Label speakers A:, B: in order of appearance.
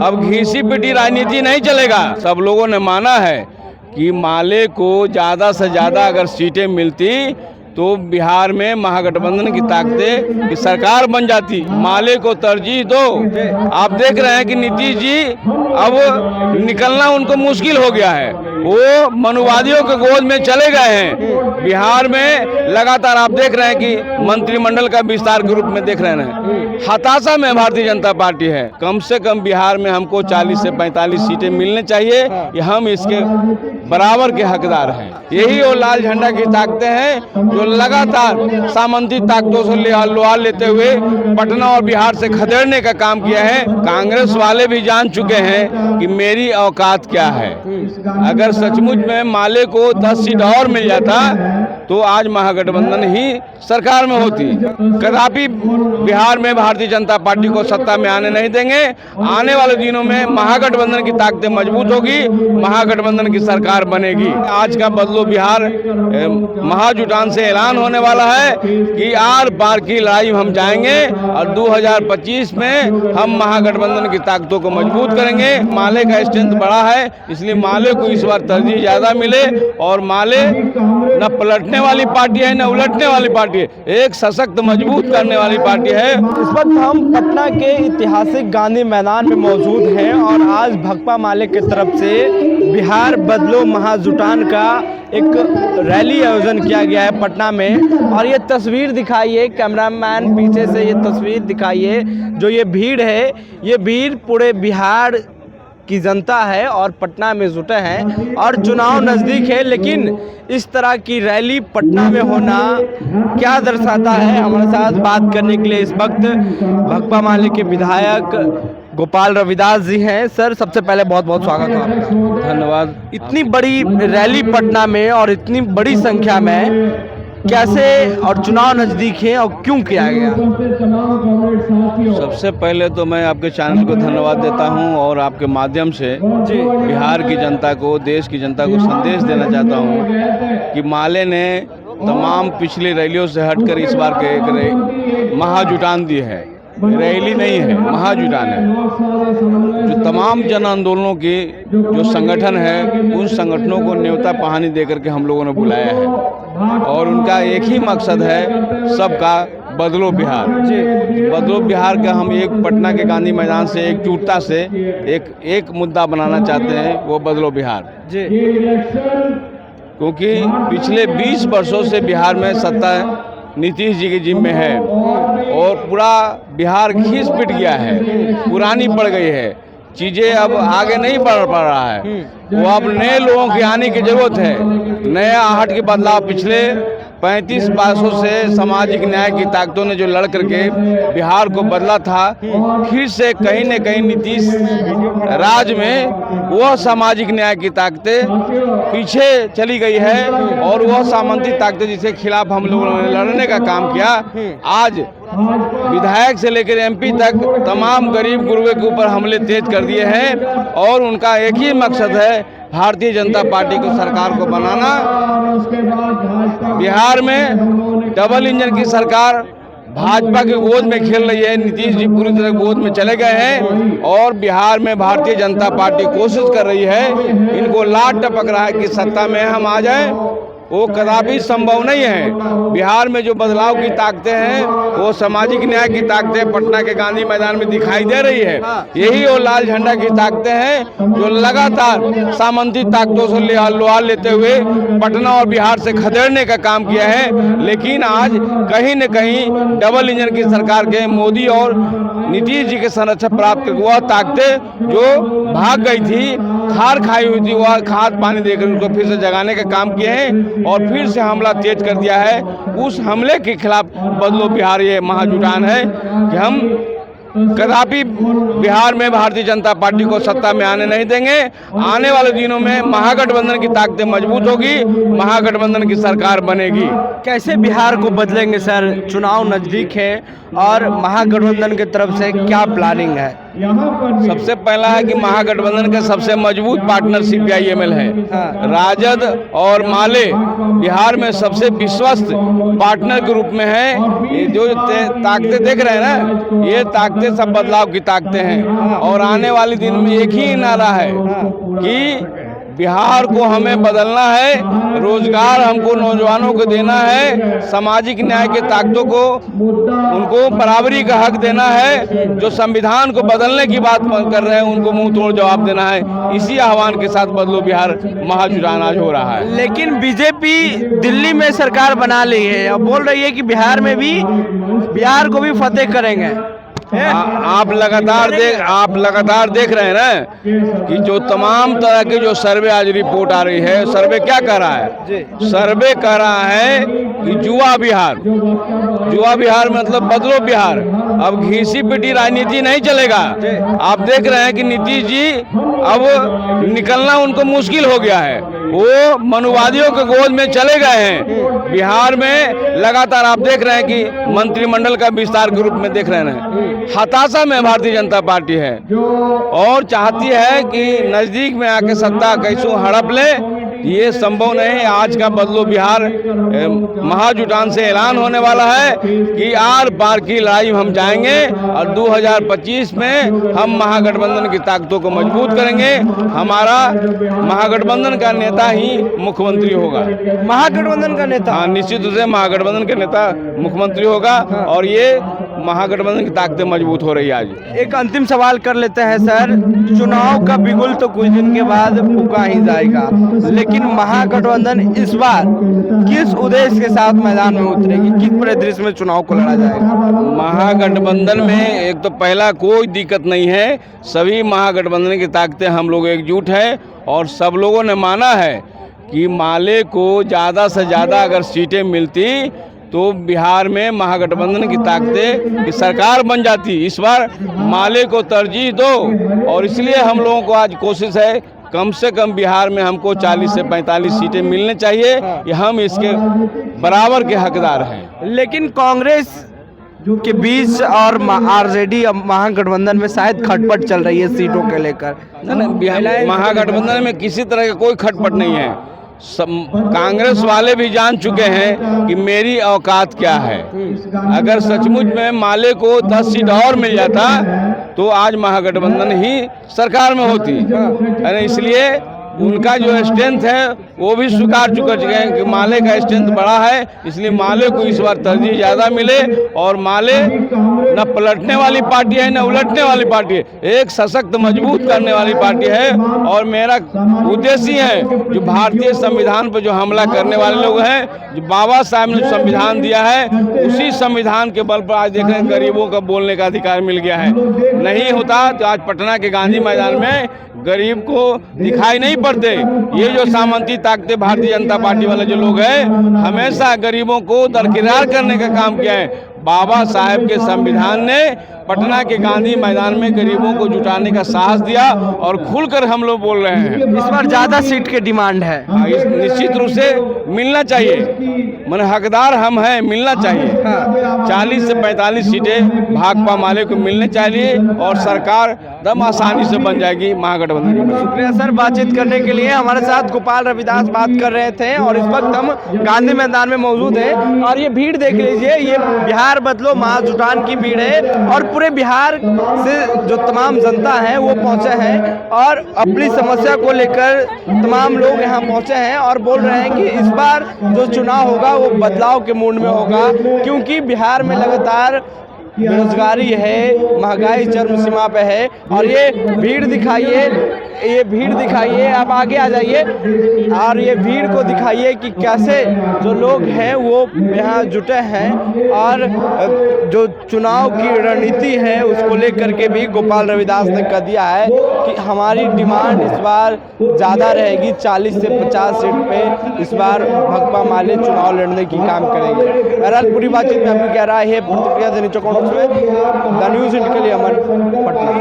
A: अब घीसी पिटी राजनीति नहीं चलेगा। सब लोगों ने माना है कि माले को ज़्यादा से ज़्यादा अगर सीटें मिलती तो बिहार में महागठबंधन की ताकतें की सरकार बन जाती। माले को तरजीह दो। आप देख रहे हैं कि नीतीश जी अब निकलना उनको मुश्किल हो गया है, वो मनुवादियों के गोद में चले गए हैं। बिहार में लगातार आप देख रहे हैं कि मंत्रिमंडल का विस्तार के रूप में देख रहे हैं। हताशा में भारतीय जनता पार्टी है। कम से कम बिहार में हमको 40 से 45 सीटें मिलने चाहिए कि हम इसके बराबर के हकदार हैं। यही वो लाल झंडा की ताकतें हैं जो लगातार सामंती ताकतों से लोहा लेते हुए पटना और बिहार से खदेड़ने का काम किया है। कांग्रेस वाले भी जान चुके हैं कि मेरी औकात क्या है। अगर सचमुच में माले को 10 सीट और मिल जाता तो आज महागठबंधन ही सरकार में होती। कदापि बिहार में भारतीय जनता पार्टी को सत्ता में आने नहीं देंगे। आने वाले दिनों में महागठबंधन की ताकतें मजबूत होगी, महागठबंधन की सरकार बनेगी। आज का बदलो बिहार महाजुटान से ऐलान होने वाला है कि आर पार की लड़ाई हम जाएंगे और 2025 में हम महागठबंधन की ताकतों को मजबूत करेंगे। माले का स्ट्रेंथ बड़ा है, इसलिए माले को इस बार तरजीह ज्यादा मिले और माले न पलटने वाली पार्टी है न उलटने वाली पार्टी है, एक सशक्त मजबूत करने वाली पार्टी है।
B: इस वक्त हम पटना के ऐतिहासिक गांधी मैदान में मौजूद हैं और आज भकपा माले की तरफ से बिहार बदलो महाजुटान का एक रैली आयोजन किया गया है पटना में। और ये तस्वीर दिखाइए, कैमरामैन पीछे से ये तस्वीर दिखाइए। जो ये भीड़ है, ये भीड़ पूरे बिहार की जनता है और पटना में जुटे हैं और चुनाव नज़दीक है, लेकिन इस तरह की रैली पटना में होना क्या दर्शाता है? हमारे साथ बात करने के लिए इस वक्त भकपा माले के विधायक गोपाल रविदास जी हैं। सर, सबसे पहले बहुत बहुत स्वागत है आपका।
A: धन्यवाद।
B: इतनी बड़ी रैली पटना में और इतनी बड़ी संख्या में कैसे, और चुनाव नज़दीक है और क्यों किया गया?
A: सबसे पहले तो मैं आपके चैनल को धन्यवाद देता हूं और आपके माध्यम से बिहार की जनता को, देश की जनता को संदेश देना चाहता हूं कि माले ने तमाम पिछली रैलियों से हटकर इस बार के एक महाजुटान दी है। रैली नहीं है, महाजुटान है। जो तमाम जन आंदोलनों के जो संगठन है, उन संगठनों को न्योता पहानी देकर के हम लोगों ने बुलाया है और उनका एक ही मकसद है, सबका बदलो बिहार। बदलो बिहार का हम एक पटना के गांधी मैदान से एकजुटता से एक मुद्दा बनाना चाहते हैं, वो बदलो बिहार। क्योंकि पिछले 20 वर्षों से बिहार में सत्ता नीतीश जी के जिम्मे है और पूरा बिहार खींच पिट गया है, पुरानी पड़ गई है, चीज़ें अब आगे नहीं बढ़ पा रहा है। वो अब नए लोगों के आने की जरूरत है, नया आहट के बदलाव। पिछले 35 वर्षों से सामाजिक न्याय की ताकतों ने जो लड़ करके बिहार को बदला था, फिर से कहीं न कहीं नीतीश राज में वह सामाजिक न्याय की ताकतें पीछे चली गई है और वह सामंती ताकतें जिसके खिलाफ हम लोगों ने लड़ने का काम किया, आज विधायक से लेकर एमपी तक तमाम गरीब गुरबे के ऊपर हमले तेज कर दिए हैं और उनका एक ही मकसद है, भारतीय जनता पार्टी को सरकार को बनाना। बिहार में डबल इंजन की सरकार भाजपा के गोद में खेल रही है। नीतीश जी पूरी तरह गोद में चले गए हैं और बिहार में भारतीय जनता पार्टी कोशिश कर रही है, इनको लाट टपक रहा है कि सत्ता में हम आ जाएं। वो कदापि संभव नहीं है। बिहार में जो बदलाव की ताकतें हैं, वो सामाजिक न्याय की ताकतें पटना के गांधी मैदान में दिखाई दे रही है। यही वो लाल झंडा की ताकतें हैं जो लगातार सामंती ताकतों से लोहा लेते हुए पटना और बिहार से खदेड़ने का काम किया है। लेकिन आज कहीं न कहीं डबल इंजन की सरकार के मोदी और नीतीश जी के संरक्षण प्राप्त वह ताकतें जो भाग गई थी, खार खाई हुई थी, वह खाद पानी देकर उनको फिर से जगाने का काम किए हैं और फिर से हमला तेज कर दिया है। उस हमले के खिलाफ बदलो बिहार ये महाजुटान है कि हम कदापि बिहार में भारतीय जनता पार्टी को सत्ता में आने नहीं देंगे। आने वाले दिनों में महागठबंधन की ताकतें मजबूत होगी, महागठबंधन की सरकार बनेगी।
B: कैसे बिहार को बदलेंगे सर? चुनाव नज़दीक है और महागठबंधन की तरफ से क्या प्लानिंग है?
A: सबसे पहला है कि महागठबंधन का सबसे मजबूत पार्टनर CPI-ML है। राजद और माले बिहार में सबसे विश्वस्त पार्टनर के रूप में है। ये जो ताकतें देख रहे हैं ना, ये ताकतें से सब बदलाव की ताकतें हैं और आने वाले दिन में एक ही नारा है कि बिहार को हमें बदलना है, रोजगार हमको नौजवानों को देना है, सामाजिक न्याय के ताकतों को उनको बराबरी का हक देना है, जो संविधान को बदलने की बात कर रहे हैं उनको मुंह तोड़ जवाब देना है। इसी आह्वान के साथ बदलो बिहार महाजुटान आज हो रहा है।
B: लेकिन बीजेपी दिल्ली में सरकार बना ली है और बोल रही है कि बिहार में भी, बिहार को भी फतेह करेंगे।
A: आप लगातार देख रहे हैं ना कि जो तमाम तरह के जो सर्वे आज रिपोर्ट आ रही है, सर्वे क्या कह रहा है? सर्वे कह रहा है कि जुआ बिहार मतलब बदलो बिहार। अब घीसी पिटी राजनीति नहीं चलेगा। आप देख रहे हैं कि नीतीश जी अब निकलना उनको मुश्किल हो गया है, वो मनुवादियों के गोद में चले गए हैं। बिहार में लगातार आप देख रहे हैं कि मंत्रिमंडल का विस्तार के रूप में देख रहे हैं। हताशा में भारतीय जनता पार्टी है और चाहती है कि नजदीक में आके सत्ता कैसो हड़प ले। ये संभव नहीं। आज का बदलो बिहार महाजुटान से ऐलान होने वाला है कि आर पार की लड़ाई हम जाएंगे और 2025 में हम महागठबंधन की ताकतों को मजबूत करेंगे। हमारा महागठबंधन का नेता ही मुख्यमंत्री होगा।
B: महागठबंधन का नेता?
A: हाँ, निश्चित रूप से महागठबंधन का नेता मुख्यमंत्री होगा और ये महागठबंधन की ताकतें मजबूत हो रही है। आज
B: एक अंतिम सवाल कर लेते हैं सर, चुनाव का बिगुल तो कुछ दिन के बाद फूका ही जाएगा, लेकिन महागठबंधन इस बार किस उद्देश्य के साथ मैदान में उतरेगी, किस परिदृश्य में चुनाव को लड़ा जाएगा?
A: महागठबंधन में एक तो पहला कोई दिक्कत नहीं है, सभी महागठबंधन की ताकतें हम लोग एकजुट है और सब लोगों ने माना है कि माले को ज़्यादा से ज़्यादा अगर सीटें मिलती तो बिहार में महागठबंधन की ताकतें की सरकार बन जाती। इस बार माले को तरजीह दो और इसलिए हम लोगों को आज कोशिश है कम से कम बिहार में हमको 40 से 45 सीटें मिलने चाहिए। ये हम इसके बराबर के हकदार हैं।
B: लेकिन कांग्रेस के बीच और आरजेडी महागठबंधन में शायद खटपट चल रही है सीटों के लेकर।
A: महागठबंधन में किसी तरह का कोई खटपट नहीं है। कांग्रेस वाले भी जान चुके हैं कि मेरी औकात क्या है। अगर सचमुच में माले को 10 सीट और मिल जाता तो आज महागठबंधन ही सरकार में होती। इसलिए उनका जो स्ट्रेंथ है वो भी स्वीकार चुके हैं कि माले का स्ट्रेंथ बड़ा है, इसलिए माले को इस बार तरजीह ज़्यादा मिले। और माले न पलटने वाली पार्टी है न उलटने वाली पार्टी है, एक सशक्त मजबूत करने वाली पार्टी है। और मेरा उद्देश्य है जो भारतीय संविधान पर जो हमला करने वाले लोग हैं, जो बाबा साहब ने संविधान दिया है उसी संविधान के बल पर आज देख रहे हैं गरीबों का बोलने का अधिकार मिल गया है। नहीं होता तो आज पटना के गांधी मैदान में गरीब को दिखाई नहीं पड़ते। ये जो सामंती ताकतें भारतीय जनता पार्टी वाले जो लोग हैं हमेशा गरीबों को दरकिनार करने का काम किया है। बाबा साहेब के संविधान ने पटना के गांधी मैदान में गरीबों को जुटाने का साहस दिया और खुलकर हम लोग बोल रहे हैं।
B: इस बार ज्यादा सीट की डिमांड है।
A: निश्चित रूप से मिलना चाहिए, मन हकदार हम हैं, मिलना चाहिए। 40 से 45 सीटें भाकपा माले को मिलने चाहिए और सरकार दम आसानी से बन जाएगी महागठबंधन की।
B: शुक्रिया सर बातचीत करने के लिए। हमारे साथ गोपाल रविदास बात कर रहे थे और इस वक्त हम गांधी मैदान में मौजूद हैं और ये भीड़ देख लीजिए, ये बिहार बदलो महाजुटान की भीड़ है और पूरे बिहार से जो तमाम जनता है वो पहुंचे हैं और अपनी समस्या को लेकर तमाम लोग यहाँ पहुंचे हैं और बोल रहे हैं कि इस बार जो चुनाव होगा वो बदलाव के मूड में होगा, क्योंकि बिहार में लगातार बेरोजगारी है, महंगाई चरम सीमा पे है। और ये भीड़ दिखाइए, आप आगे आ जाइए और ये भीड़ को दिखाइए कि कैसे जो लोग हैं वो यहाँ जुटे हैं और जो चुनाव की रणनीति है उसको लेकर के भी गोपाल रविदास ने कह दिया है कि हमारी डिमांड इस बार ज़्यादा रहेगी, 40 से 50 सीट पे इस बार भाकपा माले चुनाव लड़ने की काम करेंगे। बहरहाल पूरी बातचीत में आपकी क्या राय है, प्रतिक्रिया देनी चौकों में द न्यूज़ इंडिया के लिए अमन, पटना।